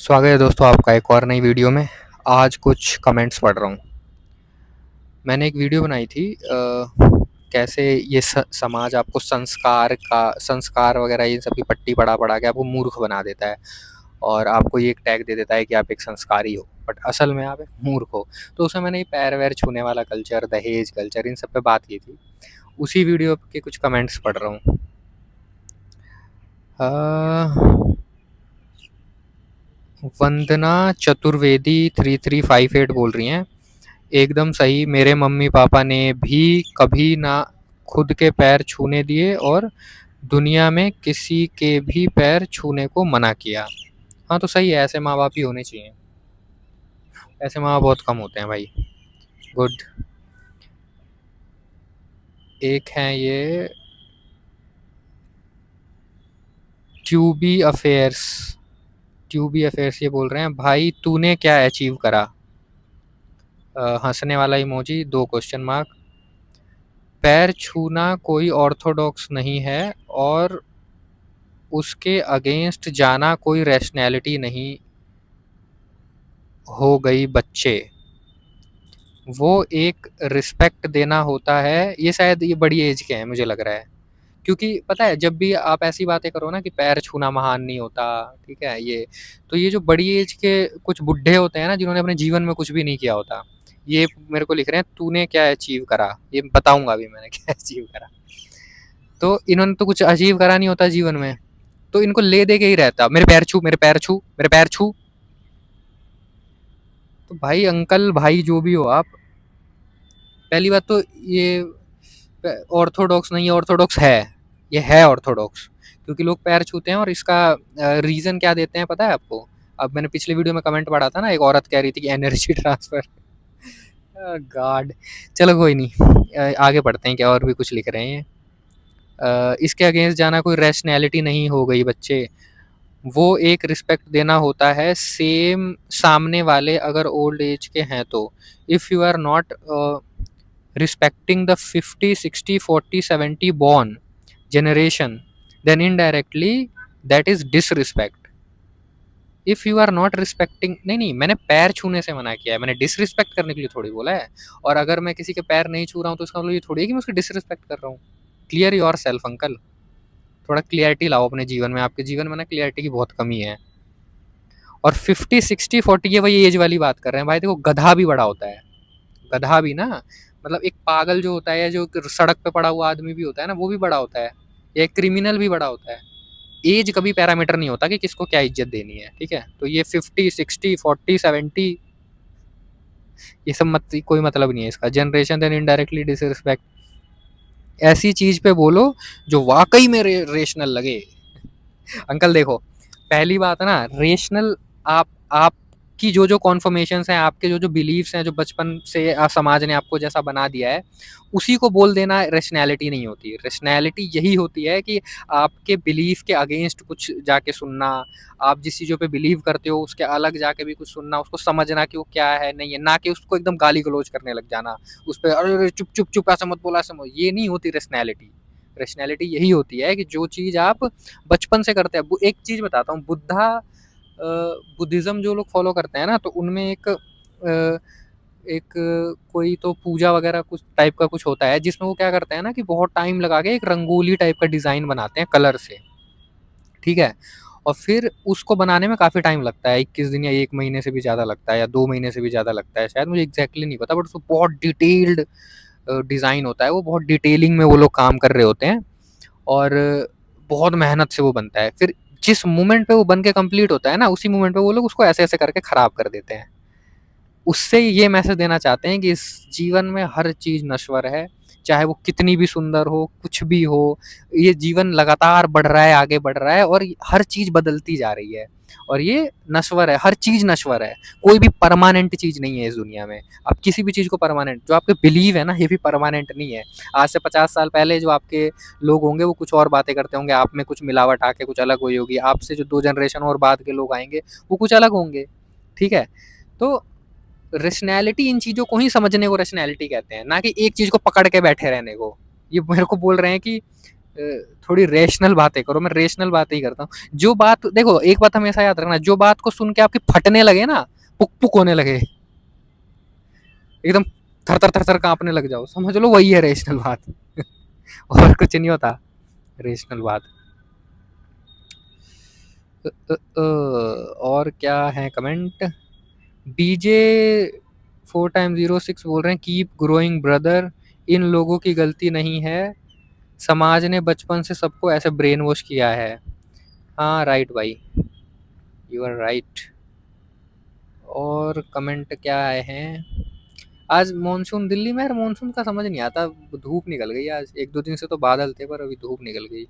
स्वागत है दोस्तों आपका एक और नई वीडियो में। आज कुछ कमेंट्स पढ़ रहा हूँ। मैंने एक वीडियो बनाई थी कैसे ये समाज आपको संस्कार वगैरह ये सब की पट्टी पढ़ा पढ़ा के आपको मूर्ख बना देता है और आपको ये एक टैग दे देता है कि आप एक संस्कारी हो, बट असल में आप एक मूर्ख हो। तो उसमें मैंने ये पैर वैर छूने वाला कल्चर, दहेज कल्चर, इन सब पे बात की थी। उसी वीडियो के कुछ कमेंट्स पढ़ रहा हूँ। वंदना चतुर्वेदी 3358 बोल रही हैं, एकदम सही। मेरे मम्मी पापा ने भी कभी ना खुद के पैर छूने दिए और दुनिया में किसी के भी पैर छूने को मना किया। हाँ तो सही है, ऐसे माँ बाप ही होने चाहिए। ऐसे माँ बाप बहुत कम होते हैं भाई। गुड। एक है ये ट्यूबी अफेयर्स ये बोल रहे हैं, भाई तूने क्या अचीव करा। हंसने वाला इमोजी, 2 क्वेश्चन मार्क। पैर छूना कोई ऑर्थोडॉक्स नहीं है और उसके अगेंस्ट जाना कोई रैशनैलिटी नहीं हो गई बच्चे। वो एक रिस्पेक्ट देना होता है। ये शायद ये बड़ी एज के हैं मुझे लग रहा है, क्योंकि पता है जब भी आप ऐसी बातें करो ना कि पैर छूना महान नहीं होता, ठीक है, ये तो ये जो बड़ी एज के कुछ बुढ़े होते हैं ना जिन्होंने अपने जीवन में कुछ भी नहीं किया होता, ये मेरे को लिख रहे हैं तूने क्या अचीव करा। ये बताऊंगा अभी मैंने क्या अचीव करा। तो इन्होंने तो कुछ अचीव करा नहीं होता जीवन में, तो इनको ले दे के ही रहता, मेरे पैर छू, मेरे पैर छू, मेरे पैर छू। तो भाई अंकल भाई जो भी हो आप, पहली बात तो ये ऑर्थोडॉक्स नहीं है, ऑर्थोडॉक्स है। ये है ऑर्थोडॉक्स क्योंकि लोग पैर छूते हैं। और इसका रीज़न क्या देते हैं पता है आपको? अब मैंने पिछले वीडियो में कमेंट पढ़ा था ना, एक औरत कह रही थी कि एनर्जी ट्रांसफ़र। गॉड। चलो कोई नहीं, आगे बढ़ते हैं, क्या और भी कुछ लिख रहे हैं। इसके अगेंस्ट जाना कोई रैशनैलिटी नहीं हो गई बच्चे, वो एक रिस्पेक्ट देना होता है सेम सामने वाले अगर ओल्ड एज के हैं तो। If you are not respecting the 50, 60, 40, 70 born generation, then indirectly that is disrespect. If you are not respecting, नहीं नहीं, मैंने पैर छूने से मना किया है, मैंने डिसरिस्पेक्ट करने के लिए थोड़ी बोला है। और अगर मैं किसी के पैर नहीं छू रहा हूँ तो इसका मतलब ये थोड़ी है कि मैं उसकी डिसरिस्पेक्ट कर रहा हूँ। Clear your self uncle. थोड़ा क्लियरिटी लाओ अपने जीवन में, आपके जीवन में ना क्लियरिटी की बहुत कमी है। और 50, 60, 40 ये वही एज वाली बात कर रहे हैं भाई। देखो गधा भी बड़ा होता है, गधा भी ना, मतलब एक पागल जो होता है या जो सड़क पे पड़ा हुआ आदमी भी होता है ना, वो भी बड़ा होता है। या एक क्रिमिनल भी बड़ा होता है। एज कभी पैरामीटर नहीं होता कि किसको क्या इज्जत देनी है, ठीक है। तो ये 50, 60, 40, 70 ये सब मत, कोई मतलब नहीं है इसका। जनरेशन देन इनडायरेक्टली डिसरिस्पेक्ट, ऐसी चीज पे बोलो जो वाकई में रेशनल लगे। अंकल देखो, पहली बात है ना, रेशनल आपकी जो जो कॉन्फर्मेशंस हैं, आपके जो जो बिलीव्स हैं, जो बचपन से समाज ने आपको जैसा बना दिया है, उसी को बोल देना रेशनैलिटी नहीं होती। रेशनैलिटी यही होती है कि आपके बिलीफ के अगेंस्ट कुछ जाके सुनना, आप जिस चीज़ों पे बिलीव करते हो उसके अलग जाके भी कुछ सुनना, उसको समझना कि वो क्या है नहीं है, ना कि उसको एकदम गाली गलौज करने लग जाना उस पर, अरे चुप चुप चुप ऐसा मत बोला, ऐसा मत। ये नहीं होती रेशनैलिटी। रेशनैलिटी यही होती है कि जो चीज़ आप बचपन से करते हैं। एक चीज़ बताता हूँ, बुद्धिज़्म जो लोग फॉलो करते हैं ना, तो उनमें एक कोई तो पूजा वगैरह कुछ टाइप का कुछ होता है जिसमें वो क्या करते हैं ना कि बहुत टाइम लगा के एक रंगोली टाइप का डिज़ाइन बनाते हैं कलर से, ठीक है। और फिर उसको बनाने में काफ़ी टाइम लगता है, 21 दिन या 1 महीने से भी ज़्यादा लगता है, या 2 महीने से भी ज़्यादा लगता है शायद, मुझे एग्जैक्टली नहीं पता। बट उसको बहुत डिटेल्ड डिज़ाइन होता है, वो बहुत डिटेलिंग में वो लोग काम कर रहे होते हैं और बहुत मेहनत से वो बनता है। फिर जिस मोमेंट पे वो बन के कंप्लीट होता है ना, उसी मोमेंट पे वो लोग उसको ऐसे ऐसे करके खराब कर देते हैं। उससे ये मैसेज देना चाहते हैं कि इस जीवन में हर चीज़ नश्वर है, चाहे वो कितनी भी सुंदर हो, कुछ भी हो। ये जीवन लगातार बढ़ रहा है, आगे बढ़ रहा है और हर चीज़ बदलती जा रही है और ये नश्वर है, हर चीज़ नश्वर है। कोई भी परमानेंट चीज़ नहीं है इस दुनिया में। आप किसी भी चीज़ को परमानेंट, जो आपके बिलीव है ना, ये भी परमानेंट नहीं है। आज से 50 साल पहले जो आपके लोग होंगे वो कुछ और बातें करते होंगे, आप में कुछ मिलावट आके कुछ अलग हुई होगी। आपसे जो 2 जनरेशन और बाद के लोग आएँगे वो कुछ अलग होंगे, ठीक है। तो रेशनैलिटी, इन चीज़ों को ही समझने को रेशनैलिटी कहते हैं, ना कि एक चीज़ को पकड़ के बैठे रहने को। ये मेरे को बोल रहे हैं कि थोड़ी रेशनल बातें करो। मैं रेशनल बातें ही करता हूँ। जो बात देखो, एक बात हमेशा याद रखना, जो बात को सुन के आपकी फटने लगे ना, पुक-पुक होने लगे, एकदम थर-थर काँपने लग जाओ, समझ लो वही है रेशनल बात। और कुछ नहीं होता रेशनल बात। और क्या है कमेंट? बीजे 4x06 बोल रहे हैं कीप ग्रोइंग ब्रदर, इन लोगों की गलती नहीं है, समाज ने बचपन से सबको ऐसे ब्रेन वॉश किया है। हाँ राइट भाई, यू आर राइट। और कमेंट क्या आए हैं? आज मॉनसून दिल्ली में, यार मॉनसून का समझ नहीं आता, धूप निकल गई आज। एक दो दिन से तो बादल थे, पर अभी धूप निकल गई,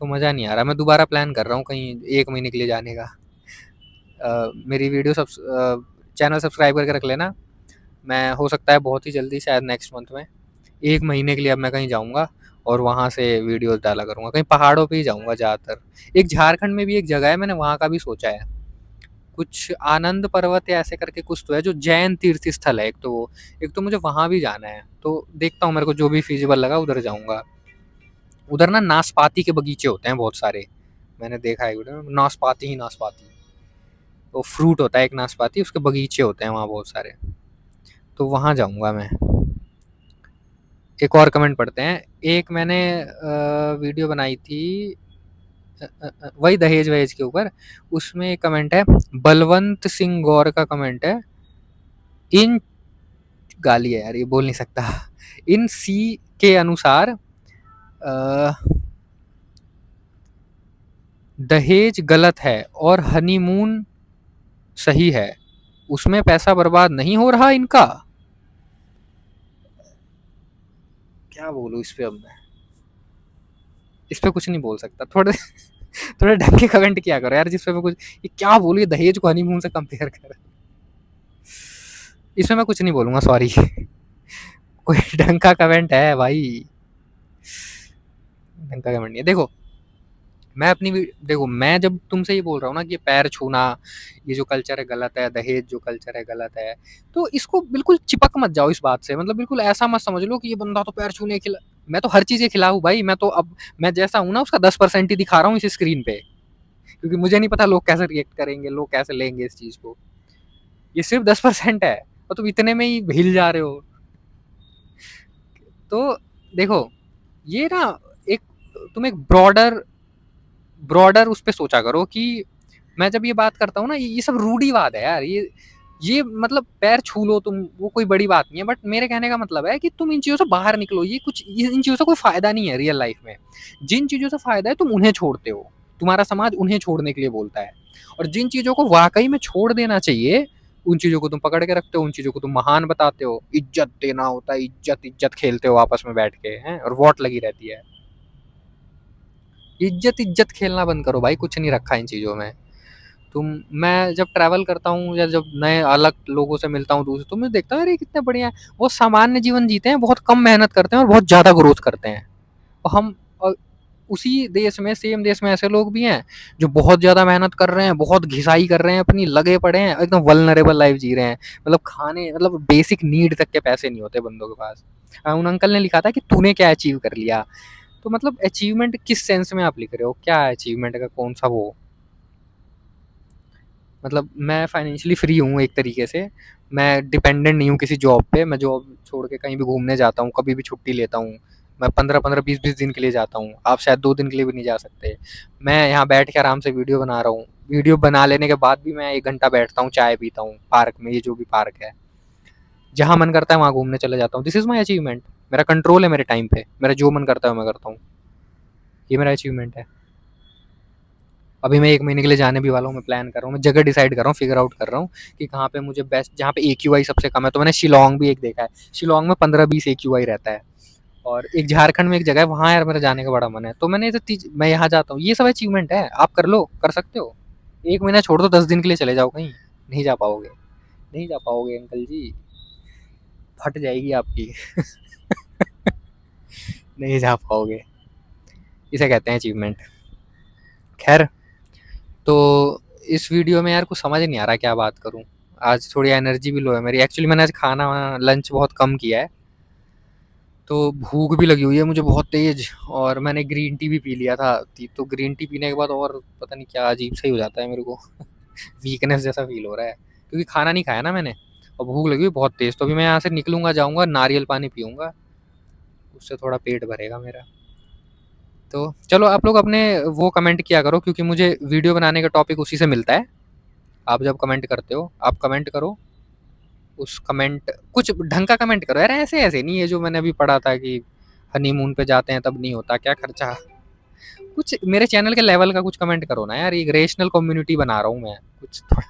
तो मज़ा नहीं आ रहा। मैं दोबारा प्लान कर रहा हूँ कहीं 1 महीने के लिए जाने का। मेरी वीडियो चैनल सब्सक्राइब करके रख लेना। मैं हो सकता है बहुत ही जल्दी, शायद नेक्स्ट मंथ में, 1 महीने के लिए अब मैं कहीं जाऊँगा और वहाँ से वीडियोज़ डाला करूँगा। कहीं पहाड़ों पे ही जाऊँगा ज़्यादातर। एक झारखंड में भी एक जगह है, मैंने वहाँ का भी सोचा है। कुछ आनंद पर्वत या ऐसे करके कुछ तो है, जो जैन तीर्थ स्थल है एक तो वो। एक तो मुझे वहाँ भी जाना है, तो देखता हूँ, मेरे को जो भी फ़ीज़िबल लगा उधर जाऊँगा। उधर ना नाशपाती के बगीचे होते हैं बहुत सारे, मैंने देखा है वीडियो में, नाशपाती ही नाशपाती। वो फ्रूट होता है एक नाशपाती, उसके बगीचे होते हैं वहाँ बहुत सारे, तो वहाँ जाऊँगा मैं। एक और कमेंट पढ़ते हैं। एक मैंने वीडियो बनाई थी वही दहेज-वहेज के ऊपर, उसमें एक कमेंट है, बलवंत सिंह गौर का कमेंट है, इन गाली है यार, ये बोल नहीं सकता। इन सी के अनुसार दहेज गलत है और हनीमून सही है, उसमें पैसा बर्बाद नहीं हो रहा इनका। क्या बोलूँ इस पे अब मैं? इस पे कुछ नहीं बोल सकता। थोड़े थोड़े ढंग के कमेंट किया करो यार, जिसपे मैं कुछ, ये क्या बोलूँ, ये दहेज को हनीमून से कंपेयर कर। इसमें मैं कुछ नहीं बोलूँगा, सॉरी। कोई ढंग का कमेंट है भाई? ढंग का कमेंट नहीं है। देखो, मैं अपनी देखो, मैं जब तुमसे ये बोल रहा हूँ ना कि ये पैर छूना, ये जो कल्चर है गलत है, दहेज जो कल्चर है गलत है, तो इसको बिल्कुल चिपक मत जाओ इस बात से। मतलब बिल्कुल ऐसा मत समझ लो कि ये बंदा तो पैर छूने खिला, मैं तो हर चीज़ के खिलाफ हूँ भाई। मैं तो अब, मैं जैसा हूँ ना उसका 10% ही दिखा रहा हूँ इस स्क्रीन पे, क्योंकि मुझे नहीं पता लोग कैसे रिएक्ट करेंगे, लोग कैसे लेंगे इस चीज़ को। ये सिर्फ 10% है और तुम इतने में ही हिल जा रहे हो। तो देखो, ये ना, एक, तुम एक ब्रॉडर ब्रॉडर उस पे सोचा करो कि मैं जब ये बात करता हूँ ना, ये सब रूढ़िवाद है यार। ये मतलब पैर छू लो तुम, वो कोई बड़ी बात नहीं है, बट मेरे कहने का मतलब है कि तुम इन चीज़ों से बाहर निकलो। इन चीज़ों से कोई फ़ायदा नहीं है रियल लाइफ में। जिन चीज़ों से फ़ायदा है तुम उन्हें छोड़ते हो, तुम्हारा समाज उन्हें छोड़ने के लिए बोलता है। और जिन चीज़ों को वाक़ई में छोड़ देना चाहिए, उन चीज़ों को तुम पकड़ के रखते हो, उन चीज़ों को तुम महान बताते हो। इज़्ज़त देना होता है, इज़्ज़त खेलते हो आपस में बैठ के, हैं, और वोट लगी रहती है। इज्जत खेलना बंद करो भाई, कुछ नहीं रखा इन चीज़ों में। तुम, मैं जब ट्रैवल करता हूँ या जब नए अलग लोगों से मिलता हूँ दूसरे, तो मैं देखता हूँ अरे कितने बढ़िया है, वो सामान्य जीवन जीते हैं, बहुत कम मेहनत करते हैं और बहुत ज़्यादा ग्रोथ करते हैं। और हम उसी देश में, सेम देश में ऐसे लोग भी हैं जो बहुत ज़्यादा मेहनत कर रहे हैं, बहुत घिसाई कर रहे हैं, अपनी लगे पड़े हैं, एकदम वल्नरेबल लाइफ जी रहे हैं। मतलब खाने, मतलब बेसिक नीड तक के पैसे नहीं होते बंदों के पास। उन अंकल ने लिखा था कि तूने क्या अचीव कर लिया। तो मतलब अचीवमेंट किस सेंस में आप लिख रहे हो, क्या है अचीवमेंट का, कौन सा वो? मतलब मैं फाइनेंशियली फ्री हूँ एक तरीके से, मैं डिपेंडेंट नहीं हूँ किसी जॉब पे। मैं जॉब छोड़ के कहीं भी घूमने जाता हूँ, कभी भी छुट्टी लेता हूँ। मैं 15-15, 20-20 दिन के लिए जाता हूँ, आप शायद 2 दिन के लिए भी नहीं जा सकते। मैं यहाँ बैठ के आराम से वीडियो बना रहा हूँ, वीडियो बना लेने के बाद भी मैं 1 घंटा बैठता हूँ, चाय पीता हूँ पार्क में, ये जो भी पार्क है, जहाँ मन करता है वहाँ घूमने चले जाता हूँ। This is my achievement. मेरा कंट्रोल है मेरे टाइम पे, मेरा जो मन करता है मैं करता हूँ, ये मेरा अचीवमेंट है। अभी मैं 1 महीने के लिए जाने भी वाला हूँ, मैं प्लान कर रहा हूँ, मैं जगह डिसाइड कर रहा हूँ, फिगर आउट कर रहा हूँ कि कहाँ पे मुझे बेस्ट, जहाँ पे AQI सबसे कम है। तो मैंने शिलोंग भी एक देखा है, शिलोंग में 15-20 AQI रहता है। और एक झारखंड में एक जगह है, वहाँ यार मेरा जाने का बड़ा मन है, तो मैंने तो मैं यहाँ जाता हूँ। ये सब अचीवमेंट है, आप कर लो, कर सकते हो। 1 महीना छोड़ दो, 10 दिन के लिए चले जाओ कहीं, नहीं जा पाओगे, नहीं जा पाओगे अंकल जी, फट जाएगी आपकी। नहीं जा पाओगे, इसे कहते हैं अचीवमेंट। खैर, तो इस वीडियो में यार कुछ समझ नहीं आ रहा क्या बात करूं। आज थोड़ी एनर्जी भी लो है मेरी, एक्चुअली मैंने आज खाना लंच बहुत कम किया है, तो भूख भी लगी हुई है मुझे बहुत तेज़, और मैंने ग्रीन टी भी पी लिया था। तो ग्रीन टी पीने के बाद और पता नहीं क्या अजीब सा ही हो जाता है मेरे को। वीकनेस जैसा फ़ील हो रहा है, क्योंकि खाना नहीं खाया ना मैंने, और भूख लगी हुई बहुत तेज़। तो अभी मैं यहाँ से निकलूँगा, जाऊँगा नारियल पानी पीऊँगा, उससे थोड़ा पेट भरेगा मेरा। तो चलो आप लोग अपने वो कमेंट किया करो, क्योंकि मुझे वीडियो बनाने का टॉपिक उसी से मिलता है। आप जब कमेंट करते हो, आप कमेंट करो, उस कमेंट कुछ ढंग का कमेंट करो यार, ऐसे-ऐसे नहीं, ये जो मैंने अभी पढ़ा था कि हनीमून पे जाते हैं तब नहीं होता क्या खर्चा। कुछ मेरे चैनल के लेवल का कुछ कमेंट करो ना यार, एक रेशनल कम्युनिटी बना रहा हूँ मैं। कुछ थोड़ा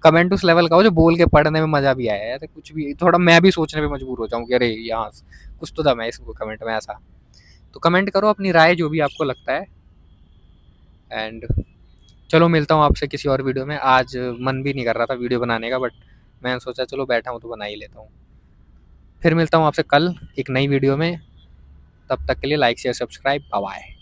कमेंट उस लेवल का हो जो बोल के पढ़ने में मज़ा भी आए यार, कुछ भी थोड़ा मैं भी सोचने पे मजबूर हो जाऊँ कि अरे यहाँ कुछ तो दम है इस कमेंट में ऐसा। तो कमेंट करो अपनी राय जो भी आपको लगता है। एंड चलो मिलता हूँ आपसे किसी और वीडियो में। आज मन भी नहीं कर रहा था वीडियो बनाने का, बट मैंने सोचा चलो बैठा हूँ तो बना ही लेता हूँ। फिर मिलता हूँ आपसे कल एक नई वीडियो में। तब तक के लिए like share subscribe, bye bye.